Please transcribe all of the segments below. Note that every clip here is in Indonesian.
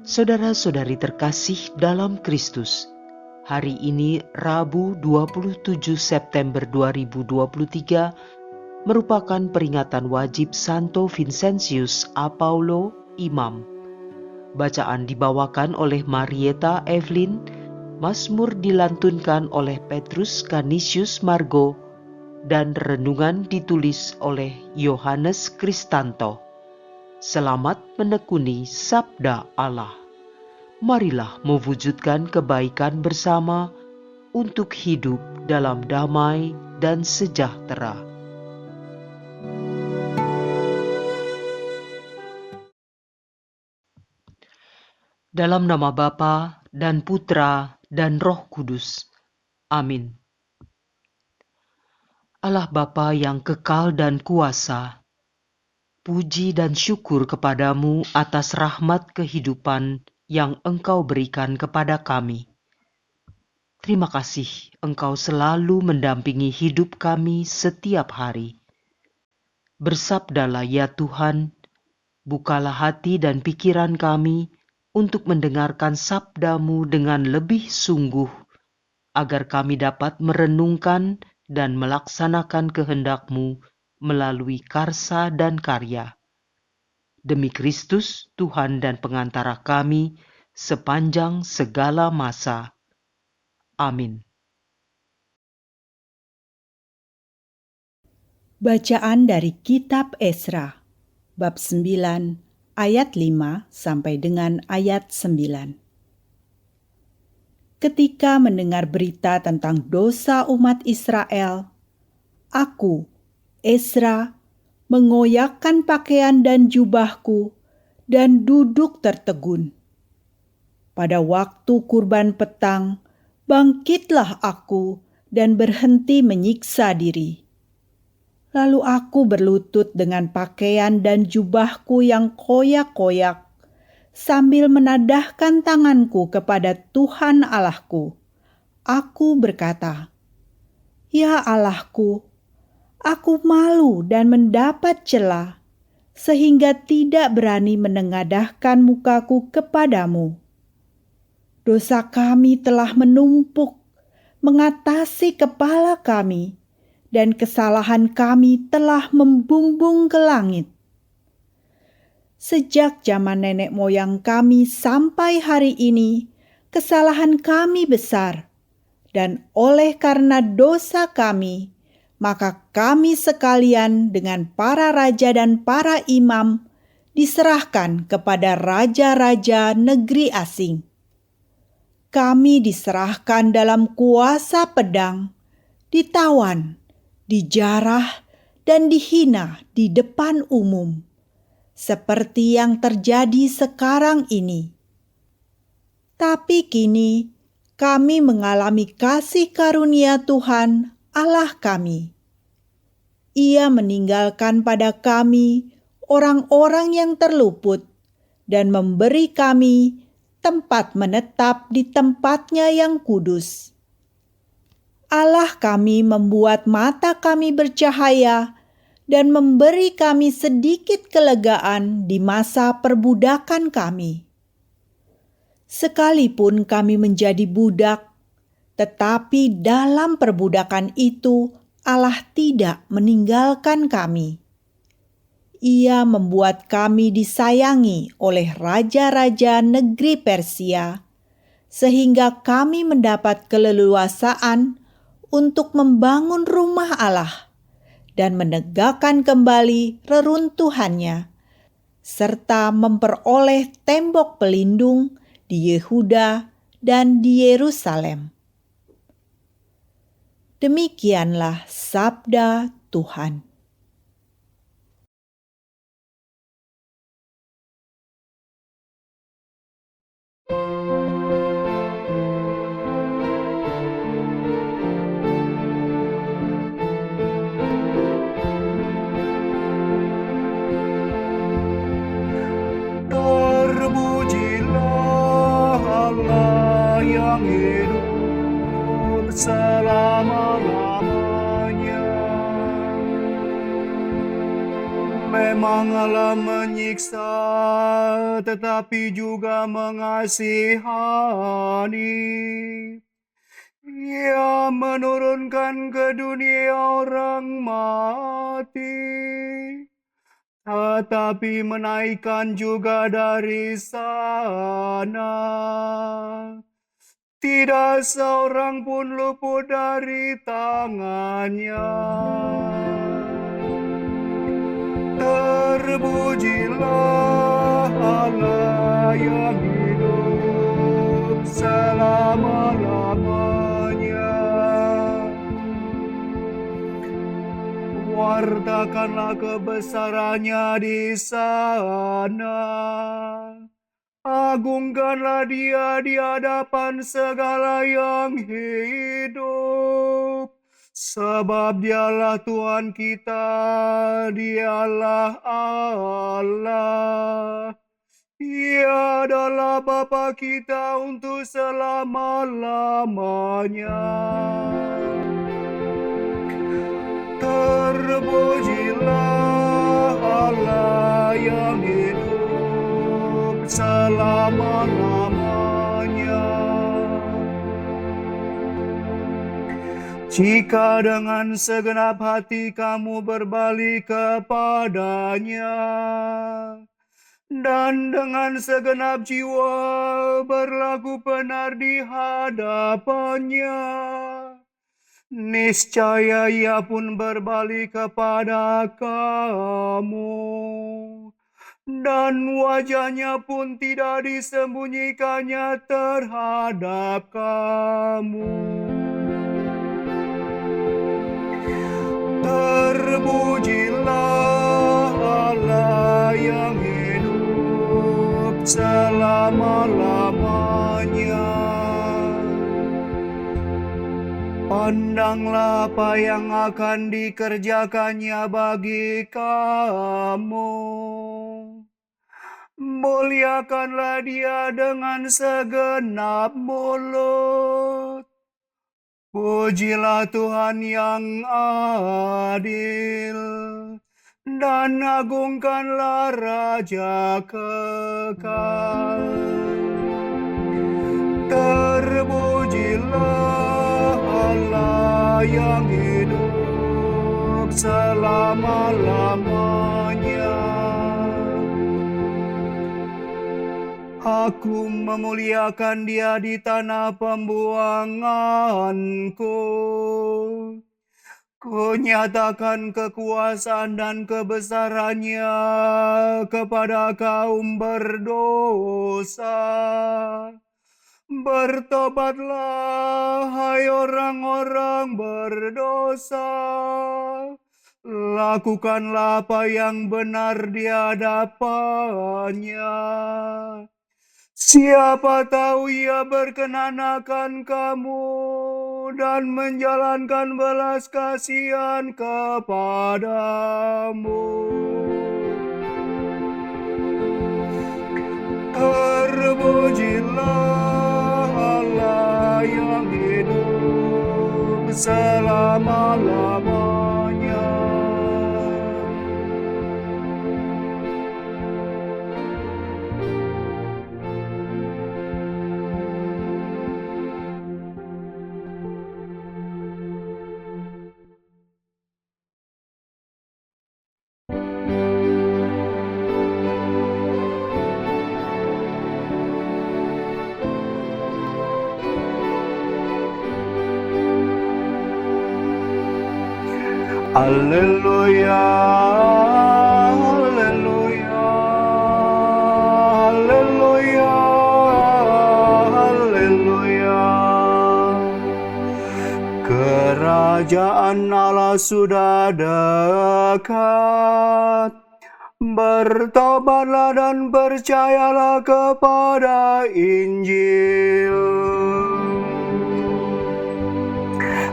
Saudara-saudari terkasih dalam Kristus, hari ini Rabu 27 September 2023 merupakan peringatan wajib Santo Vincentius a Paulo, Imam. Bacaan dibawakan oleh Marieta Evelyn, Mazmur dilantunkan oleh Petrus Canisius Margo, dan renungan ditulis oleh Yohanes Kristanto. Selamat menekuni Sabda Allah. Marilah mewujudkan kebaikan bersama untuk hidup dalam damai dan sejahtera. Dalam nama Bapa dan Putra dan Roh Kudus. Amin. Allah Bapa yang kekal dan kuasa, puji dan syukur kepadamu atas rahmat kehidupan yang Engkau berikan kepada kami. Terima kasih Engkau selalu mendampingi hidup kami setiap hari. Bersabdalah ya Tuhan, bukalah hati dan pikiran kami untuk mendengarkan sabda-Mu dengan lebih sungguh, agar kami dapat merenungkan dan melaksanakan kehendak-Mu melalui karsa dan karya. Demi Kristus, Tuhan dan pengantara kami, sepanjang segala masa. Amin. Bacaan dari Kitab Esra, bab 9, ayat 5 sampai dengan ayat 9. Ketika mendengar berita tentang dosa umat Israel, aku, Esra, mengoyakkan pakaian dan jubahku dan duduk tertegun. Pada waktu kurban petang, bangkitlah aku dan berhenti menyiksa diri. Lalu aku berlutut dengan pakaian dan jubahku yang koyak-koyak, sambil menadahkan tanganku kepada Tuhan Allahku. Aku berkata, "Ya Allahku, aku malu dan mendapat cela, sehingga tidak berani menengadahkan mukaku kepadamu. Dosa kami telah menumpuk, mengatasi kepala kami, dan kesalahan kami telah membumbung ke langit. Sejak zaman nenek moyang kami sampai hari ini, kesalahan kami besar, dan oleh karena dosa kami, maka kami sekalian dengan para raja dan para imam diserahkan kepada raja-raja negeri asing. Kami diserahkan dalam kuasa pedang, ditawan, dijarah, dan dihina di depan umum, seperti yang terjadi sekarang ini. Tapi kini kami mengalami kasih karunia Tuhan Allah kami. Ia meninggalkan pada kami orang-orang yang terluput dan memberi kami tempat menetap di tempatnya yang kudus. Allah kami membuat mata kami bercahaya dan memberi kami sedikit kelegaan di masa perbudakan kami. Sekalipun kami menjadi budak, tetapi dalam perbudakan itu Allah tidak meninggalkan kami. Ia membuat kami disayangi oleh raja-raja negeri Persia, sehingga kami mendapat keleluasaan untuk membangun rumah Allah dan menegakkan kembali reruntuhannya, serta memperoleh tembok pelindung di Yehuda dan di Yerusalem. Demikianlah sabda Tuhan. Terpujilah Allah yang hidup selama-lamanya. Memang Allah menyiksa, tetapi juga mengasihani. Ia menurunkan ke dunia orang mati, tetapi menaikkan juga dari sana. Tidak seorang pun luput dari tangannya. Terpujilah Allah yang hidup selama-lamanya. Wartakanlah kebesarannya di sana. Agungkanlah Dia di hadapan segala yang hidup. Sebab Dialah Tuhan kita, Dialah Allah. Ia adalah Bapa kita untuk selama-lamanya. Terpujilah Allah yang hidup selama-lamanya. Jika dengan segenap hati kamu berbalik kepadanya, dan dengan segenap jiwa berlaku benar di hadapannya, niscaya Ia pun berbalik kepada kamu, dan wajahnya pun tidak disembunyikannya terhadap kamu. Terpujilah Allah yang hidup selama-lamanya. Pandanglah apa yang akan dikerjakannya bagi kamu. Muliakanlah Dia dengan segenap mulut. Pujilah Tuhan yang adil, dan agungkanlah Raja kekal. Terpujilah Allah yang hidup selama-lamanya. Aku memuliakan Dia di tanah pembuanganku. Ku nyatakan kekuasaan dan kebesarannya kepada kaum berdosa. Bertobatlah, hai orang-orang berdosa. Lakukanlah apa yang benar di hadapannya. Siapa tahu Ia berkenan akan kamu dan menjalankan belas kasihan kepadamu. Terpujilah Allah yang hidup selama-lamanya. Haleluya, haleluya, haleluya, haleluya. Kerajaan Allah sudah dekat. Bertobatlah dan percayalah kepada Injil.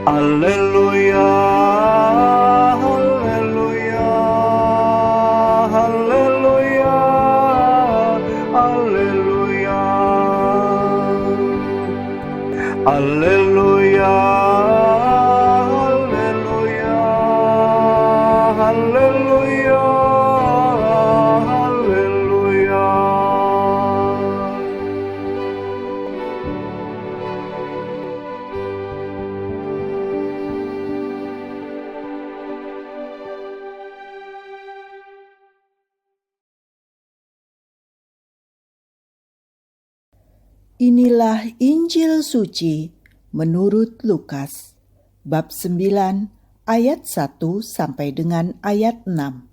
Haleluya, haleluya, haleluya, haleluya, haleluya, haleluya, haleluya, Inilah Injil suci menurut Lukas, bab 9 ayat 1 sampai dengan ayat 6.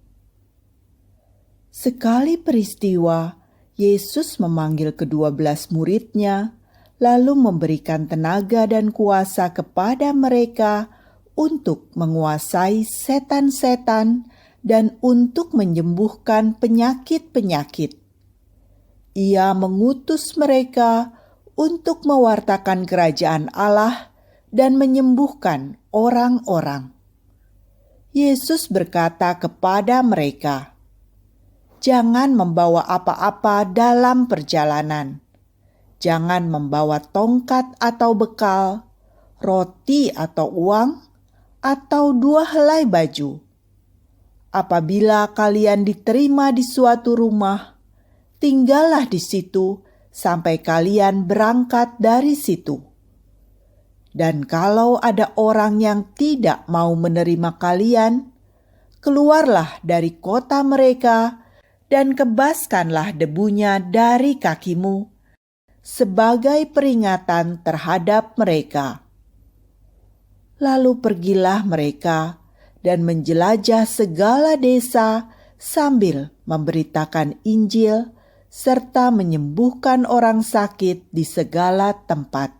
Sekali peristiwa, Yesus memanggil ke-12 muridnya, lalu memberikan tenaga dan kuasa kepada mereka untuk menguasai setan-setan dan untuk menyembuhkan penyakit-penyakit. Ia mengutus mereka untuk mewartakan kerajaan Allah dan menyembuhkan orang-orang. Yesus berkata kepada mereka, "Jangan membawa apa-apa dalam perjalanan. Jangan membawa tongkat atau bekal, roti atau uang, atau 2 helai baju. Apabila kalian diterima di suatu rumah, tinggallah di situ sampai kalian berangkat dari situ. Dan kalau ada orang yang tidak mau menerima kalian, keluarlah dari kota mereka dan kebaskanlah debunya dari kakimu sebagai peringatan terhadap mereka." Lalu pergilah mereka dan menjelajah segala desa sambil memberitakan Injil serta menyembuhkan orang sakit di segala tempat.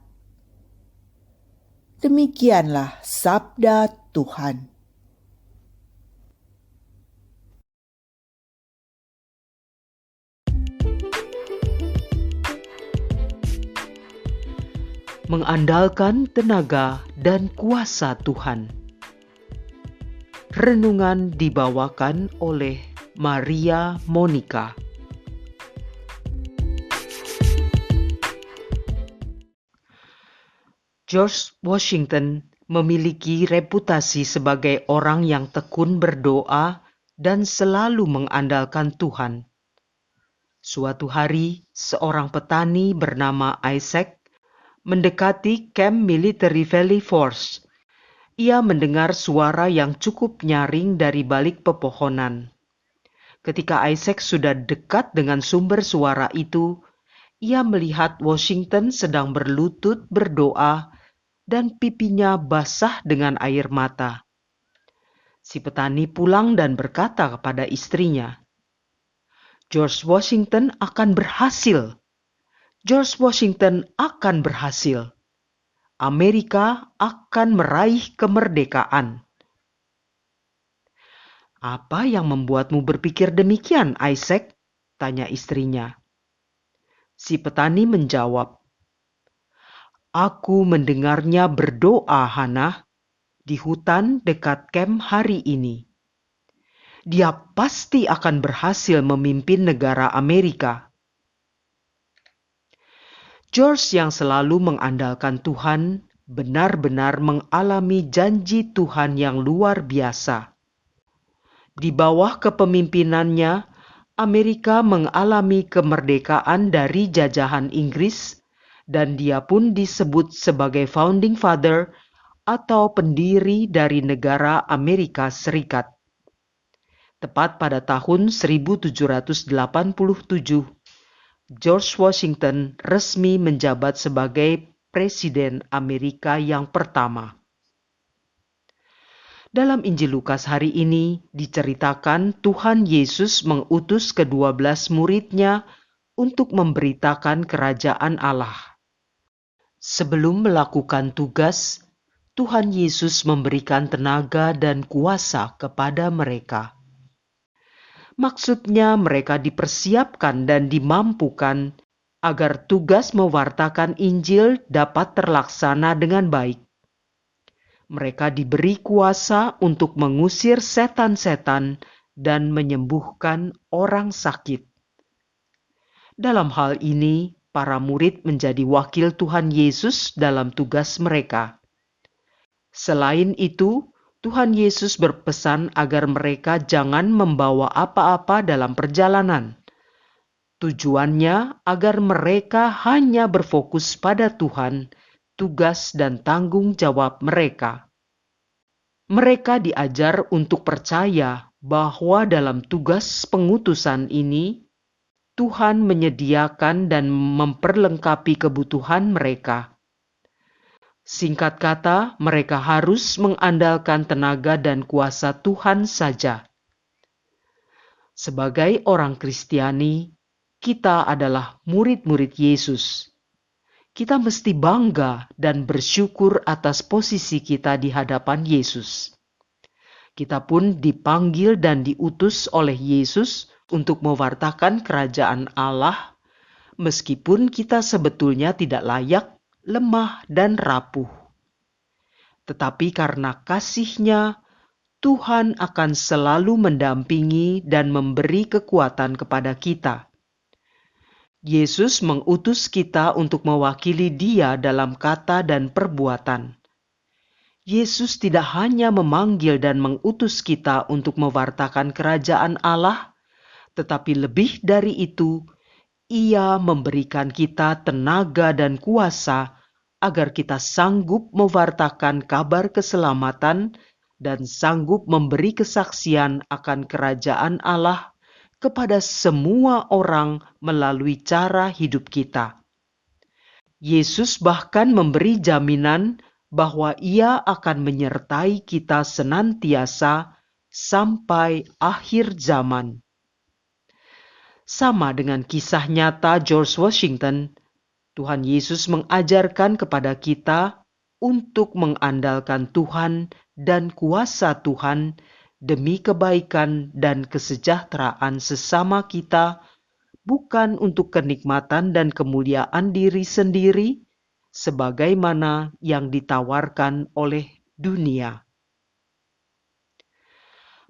Demikianlah sabda Tuhan. Mengandalkan tenaga dan kuasa Tuhan. Renungan dibawakan oleh Maria Monica. George Washington memiliki reputasi sebagai orang yang tekun berdoa dan selalu mengandalkan Tuhan. Suatu hari, seorang petani bernama Isaac mendekati kamp Military Valley Force. Ia mendengar suara yang cukup nyaring dari balik pepohonan. Ketika Isaac sudah dekat dengan sumber suara itu, ia melihat Washington sedang berlutut berdoa dan pipinya basah dengan air mata. Si petani pulang dan berkata kepada istrinya, "George Washington akan berhasil. George Washington akan berhasil. Amerika akan meraih kemerdekaan." "Apa yang membuatmu berpikir demikian, Isaac?" tanya istrinya. Si petani menjawab, "Aku mendengarnya berdoa, Hannah, di hutan dekat kamp hari ini. Dia pasti akan berhasil memimpin negara Amerika." George yang selalu mengandalkan Tuhan benar-benar mengalami janji Tuhan yang luar biasa. Di bawah kepemimpinannya, Amerika mengalami kemerdekaan dari jajahan Inggris dan dia pun disebut sebagai founding father atau pendiri dari negara Amerika Serikat. Tepat pada tahun 1787, George Washington resmi menjabat sebagai Presiden Amerika yang pertama. Dalam Injil Lukas hari ini diceritakan Tuhan Yesus mengutus ke-12 muridnya untuk memberitakan kerajaan Allah. Sebelum melakukan tugas, Tuhan Yesus memberikan tenaga dan kuasa kepada mereka. Maksudnya mereka dipersiapkan dan dimampukan agar tugas mewartakan Injil dapat terlaksana dengan baik. Mereka diberi kuasa untuk mengusir setan-setan dan menyembuhkan orang sakit. Dalam hal ini, para murid menjadi wakil Tuhan Yesus dalam tugas mereka. Selain itu, Tuhan Yesus berpesan agar mereka jangan membawa apa-apa dalam perjalanan. Tujuannya agar mereka hanya berfokus pada Tuhan, tugas dan tanggung jawab mereka. Mereka diajar untuk percaya bahwa dalam tugas pengutusan ini, Tuhan menyediakan dan memperlengkapi kebutuhan mereka. Singkat kata, mereka harus mengandalkan tenaga dan kuasa Tuhan saja. Sebagai orang Kristiani, kita adalah murid-murid Yesus. Kita mesti bangga dan bersyukur atas posisi kita di hadapan Yesus. Kita pun dipanggil dan diutus oleh Yesus untuk mewartakan kerajaan Allah, meskipun kita sebetulnya tidak layak, lemah, dan rapuh. Tetapi karena kasih-Nya, Tuhan akan selalu mendampingi dan memberi kekuatan kepada kita. Yesus mengutus kita untuk mewakili Dia dalam kata dan perbuatan. Yesus tidak hanya memanggil dan mengutus kita untuk mewartakan kerajaan Allah, tetapi lebih dari itu, Ia memberikan kita tenaga dan kuasa agar kita sanggup mewartakan kabar keselamatan dan sanggup memberi kesaksian akan kerajaan Allah kepada semua orang melalui cara hidup kita. Yesus bahkan memberi jaminan bahwa Ia akan menyertai kita senantiasa sampai akhir zaman. Sama dengan kisah nyata George Washington, Tuhan Yesus mengajarkan kepada kita untuk mengandalkan Tuhan dan kuasa Tuhan demi kebaikan dan kesejahteraan sesama kita, bukan untuk kenikmatan dan kemuliaan diri sendiri, sebagaimana yang ditawarkan oleh dunia.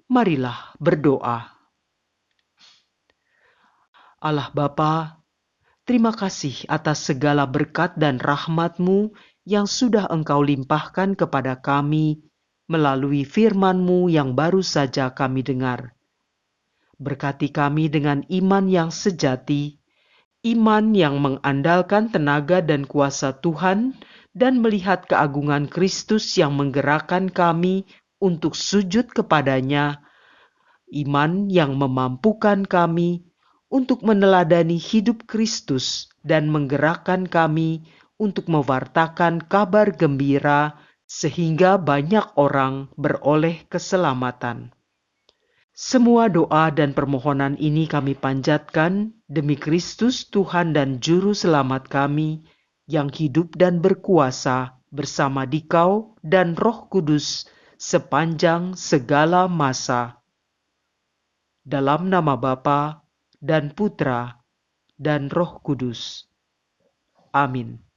Marilah berdoa. Allah Bapa, terima kasih atas segala berkat dan rahmat-Mu yang sudah Engkau limpahkan kepada kami melalui firman-Mu yang baru saja kami dengar. Berkati kami dengan iman yang sejati, iman yang mengandalkan tenaga dan kuasa Tuhan dan melihat keagungan Kristus yang menggerakkan kami untuk sujud kepadanya, iman yang memampukan kami untuk meneladani hidup Kristus dan menggerakkan kami untuk mewartakan kabar gembira sehingga banyak orang beroleh keselamatan. Semua doa dan permohonan ini kami panjatkan demi Kristus Tuhan dan Juru Selamat kami yang hidup dan berkuasa bersama Dikau dan Roh Kudus sepanjang segala masa. Dalam nama Bapa dan Putra dan Roh Kudus. Amin.